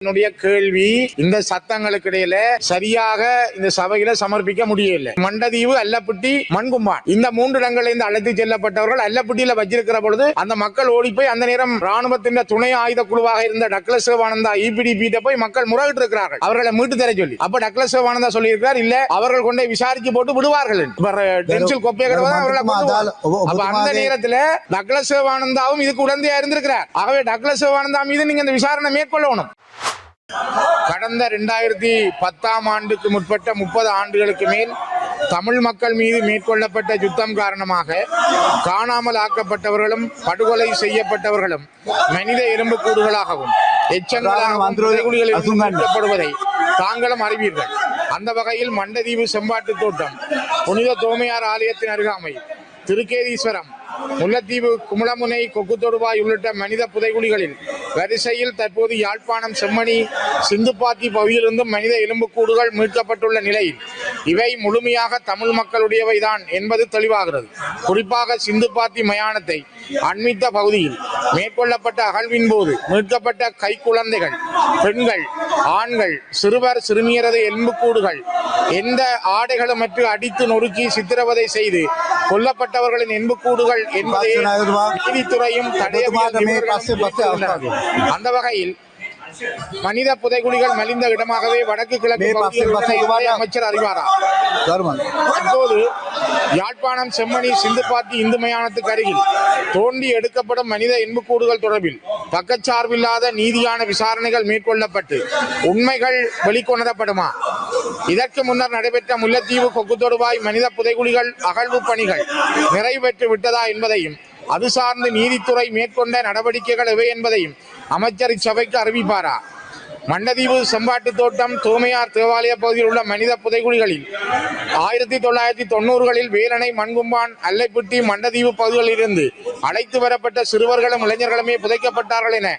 என்னுடைய கேள்வி, இந்த சத்தங்களுக்கு இடையில சரியாக இந்த சபையில சமர்ப்பிக்க முடியல. மண்டதீவு, அல்லப்பட்டி, மண்கும்பான் இந்த 3 இடங்களிலிருந்து அழைத்து செல்லப்பட்டவர்கள் அல்லப்பட்டியில வச்சிருக்கிற பொழுது அந்த மக்கள் ஓடி போய் அந்த நேரம் ராணுவத்தின் துணை ஆயுத குழுவாக இருந்த டக்ளஸ் சிவானந்தா EPDP போய் மக்கள் முறையிட்டு இருக்கிறார்கள் அவர்களை மீட்டு தர சொல்லி. அப்ப டக்ளஸ் சிவானந்தா சொல்லி இருக்கிறார், இல்ல அவர்கள் கொண்டே விசாரிச்சு போட்டு விடுவார்கள். அந்த நேரத்தில் டக்ளஸ் சிவானந்தாவும் இதுக்கு உடந்தையா இருந்திருக்கிறார். ஆகவே டக்ளஸ் சிவானந்தா மீது நீங்க இந்த விசாரணை மேற்கொள்ளணும். கடந்த 2010ஆம் ஆண்டுக்கு முற்பட்ட 30 ஆண்டுகளுக்கு மேல் தமிழ் மக்கள் மீது மேற்கொள்ளப்பட்ட யுத்தம் காரணமாக காணாமல் ஆக்கப்பட்டவர்களும் படுகொலை செய்யப்பட்டவர்களும் மனித எலும்புக்கூடுகளாகவும் எச்சங்களாகவும் மீட்கப்படுவதை தாங்களும் அறிவீர்கள். அந்த வகையில் மண்டதீவு செம்பாட்டு தோட்டம், புனித தோமையார் ஆலயத்தின் அருகாமை, திருக்கேதீஸ்வரம், முல்லைத்தீவு, குமுளமுனை, கொக்குத்தொடுவாய் உள்ளிட்ட மனித புதைகுழிகளில் வரிசையில் தற்போது யாழ்ப்பாணம் செம்மணி, சிந்துப்பாத்தி பகுதியிலிருந்தும் மனித எலும்புக்கூடுகள் மீட்கப்பட்டுள்ள நிலையில் இவை முழுமையாக தமிழ் மக்களுடையவைதான் என்பது தெளிவாகிறது. குறிப்பாக சிந்துப்பாத்தி மயானத்தை அண்மித்த பகுதியில் மேற்கொள்ளப்பட்ட அகழ்வின் போது மீட்கப்பட்ட கைக்குழந்தைகள், பெண்கள், ஆண்கள், சிறுவர், சிறுமியரது எலும்புக்கூடுகள் எந்த ஆடைகளுமற்று அடித்து நொறுக்கி சித்திரவதை செய்து கொல்லப்பட்டவர்களின் எலும்புக்கூடுகள் என்பதை நீதித்துறையும் அந்த வகையில் மனித புதைகுழிகள் மலிந்த இடமாகவே வடக்கு கிழக்கு அமைச்சர் அறிவாரா? தற்போது யாழ்ப்பாணம் செம்மணி சிந்துப்பாத்தி இந்து மயானத்துக்கு அருகில் தோண்டி எடுக்கப்படும் மனித எலும்புக்கூடுகள் தொடர்பில் பக்கச்சார்பில்லாத நீதியான விசாரணைகள் மேற்கொள்ளப்பட்டு உண்மைகள் வெளிக்கொணரப்படுமா? இதற்கு முன்னர் நடைபெற்ற முல்லைத்தீவு, கொக்குத்தொடுவாய் மனித புதைகுழிகள் அகழ்வு பணிகள் நிறைவேற்றி விட்டதா என்பதையும் அது சார்ந்து நீதித்துறை மேற்கொண்ட நடவடிக்கைகள் எவை என்பதையும் அமைச்சர் இச்சபைக்கு அறிவிப்பாரா? மண்டதீவு செம்பாட்டு தோட்டம், தோமையார் தேவாலய பகுதியில் உள்ள மனித புதைகுழிகளில் 1990களில் வேலணை, மண்கும்பான், அல்லைப்பட்டி, மண்டதீவு பகுதிகளில் இருந்து அழைத்து வரப்பட்ட சிறுவர்களும் இளைஞர்களுமே புதைக்கப்பட்டார்கள் என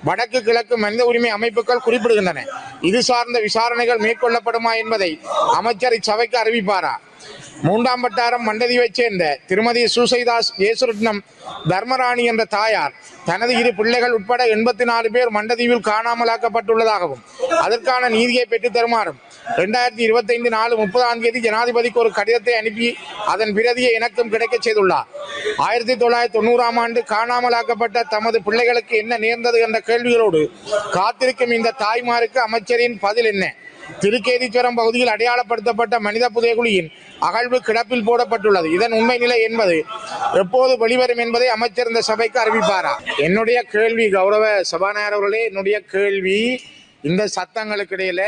வடக்கு கிழக்கு மனித உரிமை அமைப்புகள் குறிப்பிடுகின்றன. இது சார்ந்த விசாரணைகள் மேற்கொள்ளப்படுமா என்பதை அமைச்சர் இச்சபைக்கு அறிவிப்பாரா? 3ஆம் வட்டாரம் மண்டதீவைச் சேர்ந்த திருமதி சூசைதாஸ் ஏசுரட்னம் தர்மராணி என்ற தாயார் தனது 2 பிள்ளைகள் உட்பட 84 பேர் மண்டதீவில் காணாமலாக்கப்பட்டுள்ளதாகவும் அதற்கான நீதியை பெற்றுத் தருமாறும் 2025 நாலு 30ஆம் தேதி ஜனாதிபதிக்கு ஒரு கடிதத்தை அனுப்பி அதன் பிரதியை எனக்கும் கிடைக்கச் செய்துள்ளார். 1990ஆம் ஆண்டு காணாமலாக்கப்பட்ட தமது பிள்ளைகளுக்கு என்ன நேர்ந்தது என்ற கேள்விகளோடு காத்திருக்கும் இந்த தாய்மாருக்கு அமைச்சரின் பதில் என்ன? திருக்கேதீஸ்வரம் பகுதியில் அடையாளப்படுத்தப்பட்ட மனித புதைகுழியின் அகழ்வு கிடப்பில் போடப்பட்டுள்ளது. இதன் உண்மை நிலை என்பது எப்போது வெளிவரும் என்பதை அமைச்சர் இந்த சபைக்கு அறிவிப்பாரா? என்னுடைய கேள்வி, கௌரவ சபாநாயகர் அவர்களே, என்னுடைய கேள்வி, இந்த சத்தங்களுக்கு இடையில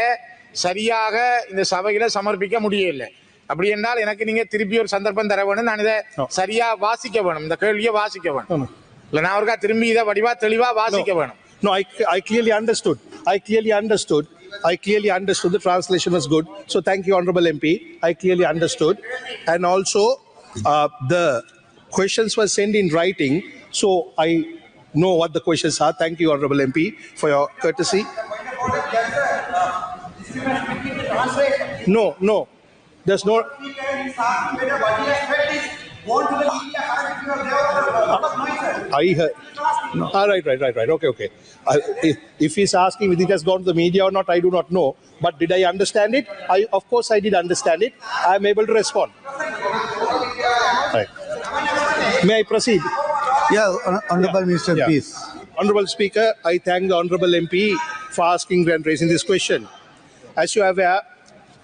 சரியாக இந்த சபையில சமர்ப்பிக்க முடியல. அப்படி என்றால் எனக்கு நீங்க திருப்பி ஒரு சந்தர்ப்பம் தர வேணும். நான் இதை சரியா வாசிக்க வேணும், இந்த கேள்வியை வாசிக்க வேணும். இல்ல நான் அவருக்கா திரும்பி இதை வடிவா தெளிவா வாசிக்க வேணும். No, I clearly understood. I clearly understood. The translation was good. So thank you, Honorable MP. I clearly understood. And also, the questions were sent in writing. So I know what the questions are. Thank you, Honorable MP, for your courtesy. No. There's no... I heard. No. Right. Okay. If he's asking whether it has gone to the media or not, I do not know. But did I understand it? Of course, I did understand it. I am able to respond. Right. May I proceed? Yeah, Honorable Minister, please. Honorable Speaker, I thank the Honorable MP for asking and raising this question. As you are aware,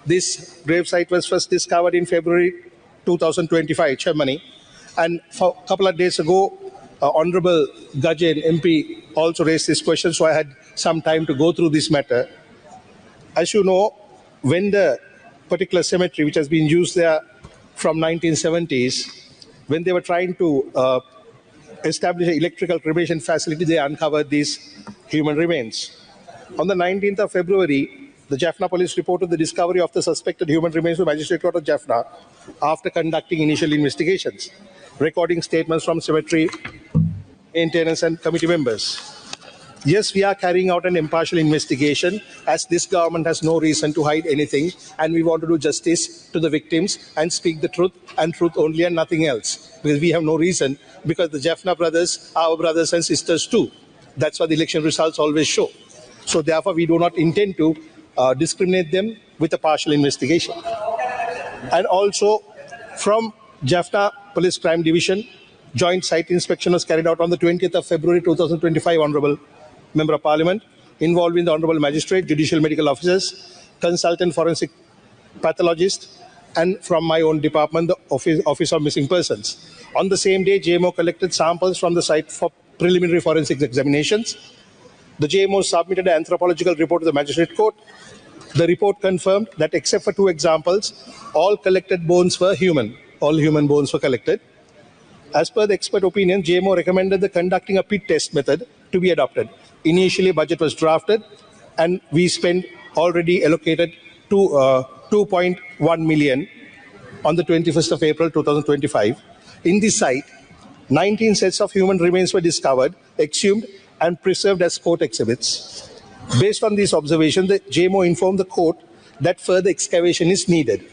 this grave site was first discovered in February 2025, Germany. And for a couple of days ago, Honorable Gajen MP also raised this question, so I had some time to go through this matter. As you know, when the particular cemetery, which has been used there from 1970s, when they were trying to establish an electrical cremation facility, they uncovered these human remains. On the 19th of February, the Jaffna police reported the discovery of the suspected human remains to Magistrate Court of Jaffna after conducting initial investigations, recording statements from cemetery maintenance and committee members. Yes, we are carrying out an impartial investigation as this government has no reason to hide anything, and we want to do justice to the victims and speak the truth and truth only and nothing else. Because we have no reason, because the Jaffna brothers are our brothers and sisters too. That's what the election results always show. So therefore, we do not intend to discriminate them with a partial investigation. And also from Jaffna Police Crime Division, joint site inspection was carried out on the 20th of February 2025, Honorable Member of Parliament, involving the Honorable Magistrate, Judicial Medical Officers, Consultant Forensic Pathologist, and from my own department, the Office of Missing Persons. On the same day, JMO collected samples from the site for preliminary forensic examinations. The JMO submitted an anthropological report to the Magistrate Court. The report confirmed that except for 2 examples, all collected bones were human. All human bones were collected. As per the expert opinion, JMO recommended the conducting a pit test method to be adopted. Initially, budget was drafted, and we spent already allocated to 2.1 million on the 21st of April 2025. In this site, 19 sets of human remains were discovered, exhumed, and preserved as court exhibits. Based on these observations, the JMO informed the court that further excavation is needed.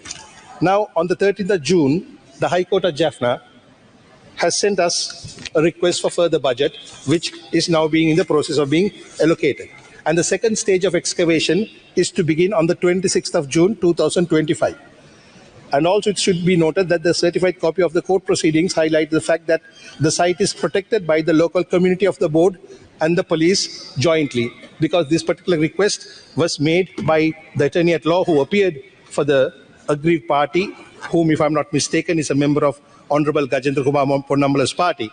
Now, on the 13th of June, the High Court of Jaffna has sent us a request for further budget, which is now being in the process of being allocated. And the second stage of excavation is to begin on the 26th of June 2025. And also it should be noted that the certified copy of the court proceedings highlights the fact that the site is protected by the local community of the board and the police jointly, because this particular request was made by the attorney at law who appeared for the aggrieved party, whom, if I'm not mistaken, is a member of Honorable Gajendra Kumar Ponnambala's party,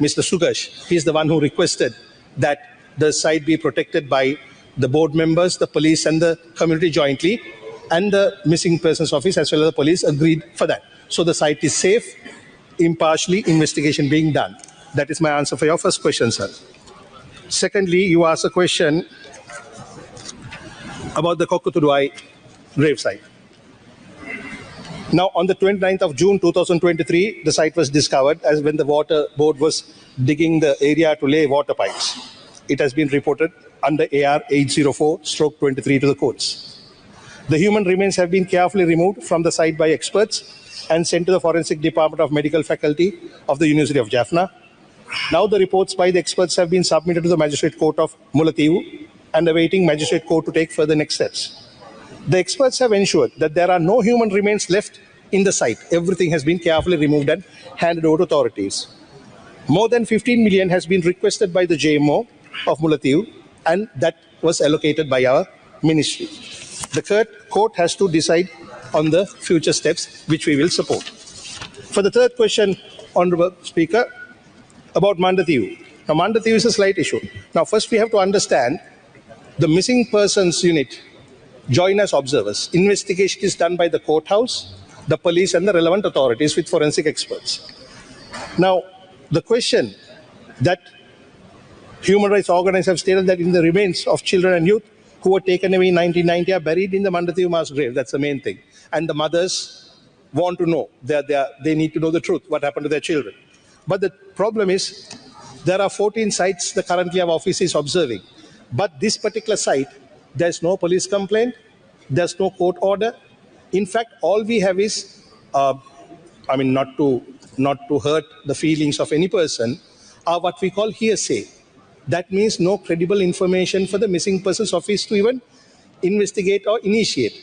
Mr. Sugash. He's the one who requested that the site be protected by the board members, the police, and the community jointly, and the Missing Persons Office as well as the police agreed for that. So the site is safe, impartially investigation being done. That is my answer for your first question, sir. Secondly, you asked a question about the Kokutuduai gravesite. Now, on the 29th of June 2023, the site was discovered as when the water board was digging the area to lay water pipes. It has been reported under AR 804/23 to the courts. The human remains have been carefully removed from the site by experts and sent to the Forensic Department of Medical Faculty of the University of Jaffna. Now the reports by the experts have been submitted to the Magistrate Court of Mullaitivu and awaiting Magistrate Court to take further next steps. The experts have ensured that there are no human remains left in the site. Everything has been carefully removed and handed over to authorities. More than 15 million has been requested by the JMO of Mullaitivu, and that was allocated by our ministry. The court has to decide on the future steps, which we will support. For the third question, Honorable Speaker, about Mandathivu. Now, Mandathivu is a slight issue. Now, first we have to understand the Missing Persons Unit join as observers. Investigation is done by the courthouse, the police, and the relevant authorities with forensic experts. Now, the question that human rights organizers have stated that in the remains of children and youth who were taken away in 1990 are buried in the Mandathivu mass grave. That's the main thing. And the mothers want to know, they need to know the truth, what happened to their children. But the problem is, there are 14 sites the currently our office is observing. But this particular site, there's no police complaint, there's no court order. In fact, all we have is, not to hurt the feelings of any person, are what we call hearsay. That means no credible information for the Missing Persons Office to even investigate or initiate.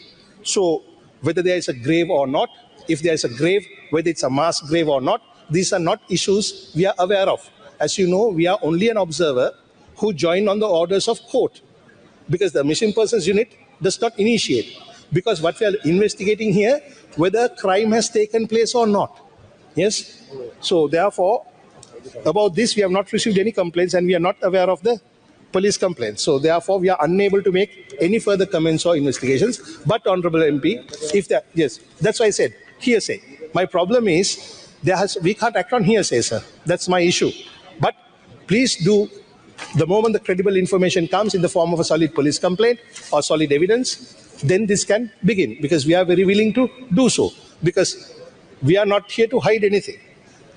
So whether there is a grave or not, if there is a grave, whether it's a mass grave or not, these are not issues we are aware of. As you know, we are only an observer who join on the orders of court, because the Missing Persons Unit does not initiate. Because what we are investigating here, whether crime has taken place or not. Yes? So therefore, about this, we have not received any complaints and we are not aware of the police complaints. So therefore, we are unable to make any further comments or investigations. But Honorable MP, if that, yes, that's why I said hearsay. My problem is, we can't act on hearsay, sir. That's my issue. But please do, the moment the credible information comes in the form of a solid police complaint or solid evidence, then this can begin, because we are very willing to do so, because we are not here to hide anything.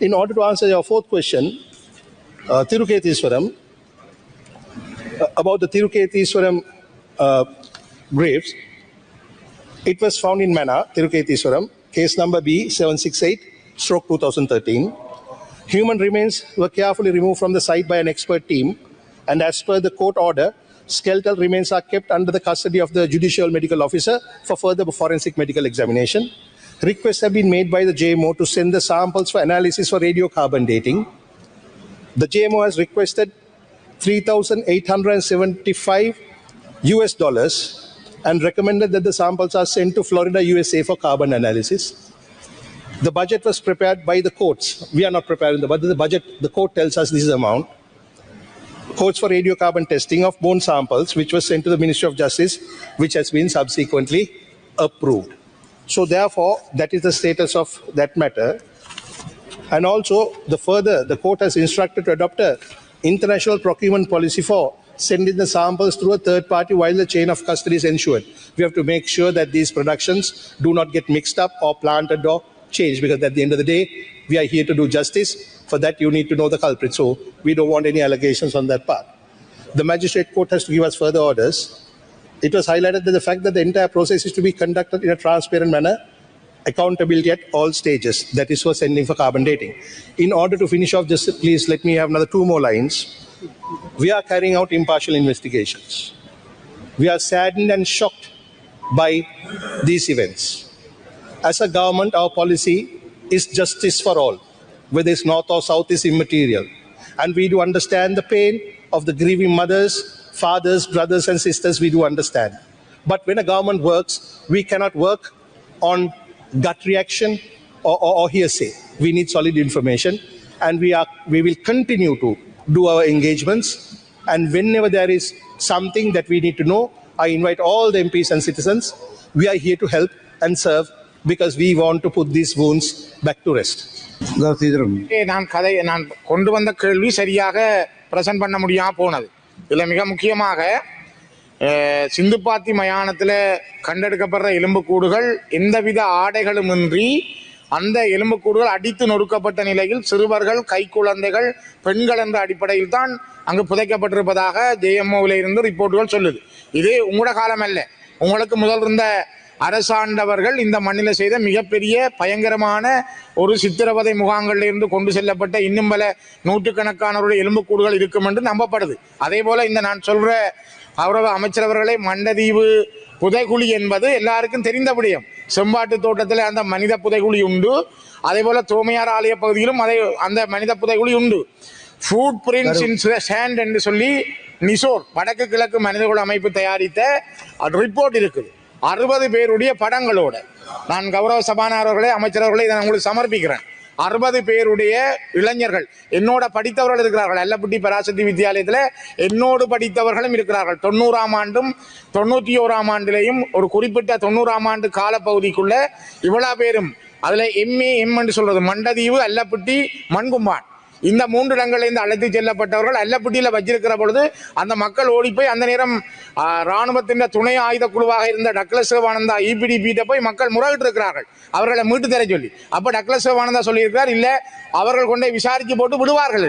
In order to answer your fourth question, Tirukethiswaram, about the Tirukethiswaram graves, it was found in Mana, Tirukethiswaram, case number B768/2013. Human remains were carefully removed from the site by an expert team, and as per the court order, skeletal remains are kept under the custody of the judicial medical officer for further forensic medical examination. Requests have been made by the JMO to send the samples for analysis for radiocarbon dating. The JMO has requested $3,875 and recommended that the samples are sent to Florida, USA for carbon analysis. The budget was prepared by the courts. We are not preparing the budget. The court tells us this is the amount. Courts for radiocarbon testing of bone samples, which was sent to the Ministry of Justice, which has been subsequently approved. So therefore, that is the status of that matter. And also, the court has instructed to adopt an international procurement policy for sending the samples through a third party while the chain of custody is ensured. We have to make sure that these productions do not get mixed up or planted or changed, because at the end of the day, we are here to do justice. For that, you need to know the culprit. So we don't want any allegations on that part. The magistrate court has to give us further orders. It was highlighted that the fact that the entire process is to be conducted in a transparent manner, accountability at all stages. That is for sending for carbon dating. In order to finish off, just please let me have another 2 more lines. We are carrying out impartial investigations. We are saddened and shocked by these events. As a government, our policy is justice for all. Whether it's north or south is immaterial. And we do understand the pain of the grieving mothers, fathers, brothers and sisters, we do understand. But when a government works, we cannot work on gut reaction or hearsay. We need solid information, and we will continue to do our engagements. And whenever there is something that we need to know, I invite all the MPs and citizens. We are here to help and serve because we want to put these wounds back to rest. நான் கொண்டு வந்த கேள்வி சரியாக present பண்ண முடியாம போனது. இதில் மிக முக்கியமாக சிந்துப்பாத்தி மயானத்தில் கண்டெடுக்கப்படுற எலும்புக்கூடுகள் எந்தவித ஆடைகளுமின்றி அந்த எலும்புக்கூடுகள் அடித்து நொறுக்கப்பட்ட நிலையில் சிறுவர்கள், கைக்குழந்தைகள், பெண்கள் என்ற அடிப்படையில் தான் அங்கு புதைக்கப்பட்டிருப்பதாக ஜேஎம்ஓவில் இருந்து ரிப்போர்ட்டுகள் சொல்லுது. இது உங்களோட காலம் அல்ல. உங்களுக்கு முதல் இருந்த அரசாண்டவர்கள் இந்த மண்ணில் செய்த மிகப்பெரிய பயங்கரமான ஒரு சித்திரவதை முகாம்களில் இருந்து கொண்டு செல்லப்பட்ட இன்னும் பல நூற்றுக்கணக்கானவருடைய எலும்புக்கூடுகள் இருக்கும் என்று நம்பப்படுது. அதே போல இந்த நான் சொல்ற கௌரவ அமைச்சரவர்களை, மண்டதீவு புதைகுழி என்பது எல்லாருக்கும் தெரிந்த விடயம். செம்பாட்டு தோட்டத்தில் அந்த மனித புதைகுழி உண்டு. அதே போல தோமையார் ஆலய பகுதியிலும் அந்த மனித புதைகுழி உண்டு. ஃபுட் பிரிண்ட்ஸ் இன் சாண்ட் என்று சொல்லி நிசோர் வடக்கு கிழக்கு மனிதகுல அமைப்பு தயாரித்த ரிப்போர்ட் இருக்குது. 60 பேருடைய படங்களோட. நான் கௌரவ சபாநாயகர்களே, அமைச்சரவர்களே, இதை உங்களுக்கு சமர்ப்பிக்கிறேன். 60 பேருடைய இளைஞர்கள் என்னோட படித்தவர்கள் இருக்கிறார்கள். அல்லப்பட்டி பராசக்தி வித்தியாலயத்தில் என்னோடு படித்தவர்களும் இருக்கிறார்கள். 90ஆம் ஆண்டும் 91ஆம் ஆண்டிலையும் ஒரு குறிப்பிட்ட 90ஆம் ஆண்டு காலப்பகுதிக்குள்ள இவ்வளவு பேரும் அதில் எம் என்று சொல்றது மண்டதீவு, அல்லப்பட்டி, மண்கும்பான், இந்த 3 இடங்களிலிருந்து அழைத்து செல்லப்பட்டவர்கள் அல்லப்பட்டியில் வச்சிருக்கிற பொழுது அந்த மக்கள் ஓடிப்போய் அந்த நேரம் இராணுவத்தின் துணை ஆயுத குழுவாக இருந்த டக்ளஸ் சிவானந்தா இபிடிபிட்ட போய் மக்கள் முறையிட்டு இருக்கிறார்கள் அவர்களை மீட்டு தர சொல்லி. அப்ப டக்ளஸ் சிவானந்தா சொல்லியிருக்கிறார், இல்ல அவர்கள் கொண்டே விசாரிச்சு போட்டு விடுவார்கள்.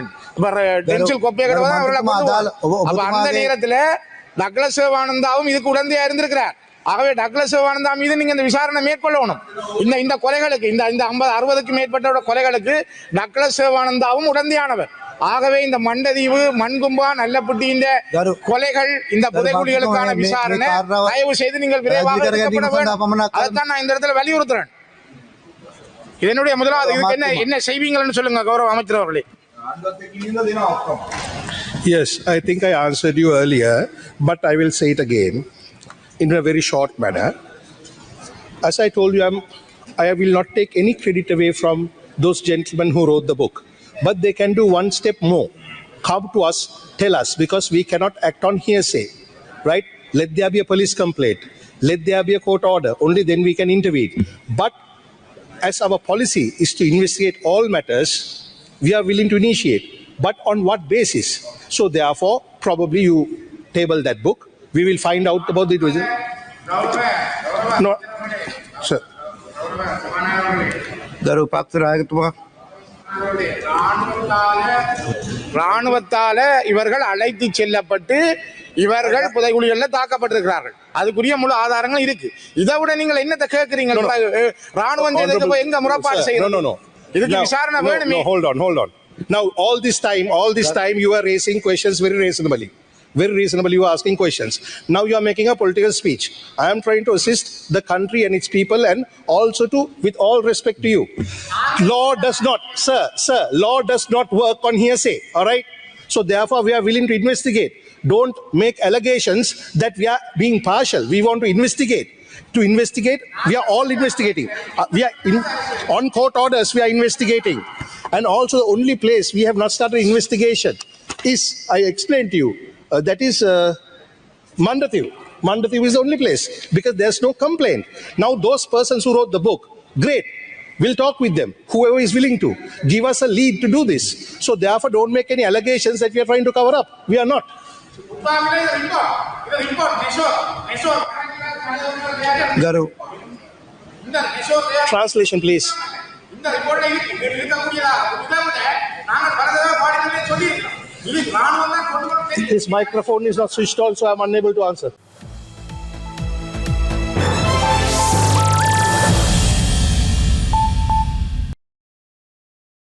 அந்த நேரத்தில் டக்ளஸ் சிவானந்தாவும் இதுக்கு உடந்தையா இருந்திருக்கிறார். ஆகவே டக்ளஸ் சிவானந்தா மீது நீங்க இந்த விசாரணை மேற்கொள்ளணும். இந்த கொலைகளுக்கு, இந்த 50-60க்கு மேற்பட்ட கொலைகளுக்கு டக்ளஸ் சிவானந்தாவும் உடந்தையானவர். ஆகவே இந்த மண்டதீவு, மண்கும்பான், அல்லப்பட்டி இந்த கொலைகள், இந்த புதைகுழிகளுக்கான விசாரணை தயவு செய்து நீங்கள் விரைவாக எடுக்கப்பட வேண்டும். அதைத்தான் நான் இந்த இடத்துல வலியுறுத்துறேன். இதனுடைய முதலாவது இதுக்கு என்ன செய்வீங்கன்னு சொல்லுங்க கௌரவ அமைச்சர் அவர்களே. Yes, I think I answered you earlier, but I will say it again in a very short manner. As I told you, I will not take any credit away from those gentlemen who wrote the book, but they can do one step more. Come to us, tell us, because we cannot act on hearsay, right? Let there be a police complaint. Let there be a court order. Only then we can intervene. But as our policy is to investigate all matters, we are willing to initiate. But on what basis? So therefore, probably you table that book. We will find out about the reason. No, sir. ராணுவத்தால இவர்கள் அழைத்து செல்லப்பட்டு இவர்கள் புதைகுழிகளில் தாக்கப்பட்டிருக்கிறார்கள். அதுக்குரிய முழு ஆதாரங்கள் இருக்கு. இதை விட நீங்கள் என்னத்தை கேட்கிறீங்க? ராணுவம் செய்ததுக்கு போய் எங்க முறைப்பாடு செய்யணும்? No. இதுக்கு விசாரணை வேணுமே. Hold on. Now all this time you are raising questions very reasonably. Very reasonable. You are asking questions. Now you are making a political speech. I am trying to assist the country and its people, and also to, with all respect to you, law does not, sir, law does not work on hearsay. All right. So therefore, we are willing to investigate. Don't make allegations that we are being partial. We want to investigate. To investigate, we are all investigating. On court orders, we are investigating. And also the only place we have not started investigation is, I explained to you, that is Mandathiv. Mandathiv is the only place because there's no complaint. Now those persons who wrote the book, great. We'll talk with them. Whoever is willing to give us a lead to do this. So therefore, don't make any allegations that we are trying to cover up. We are not. Garu. Translation, please. His microphone is not switched on, so I'm unable to answer.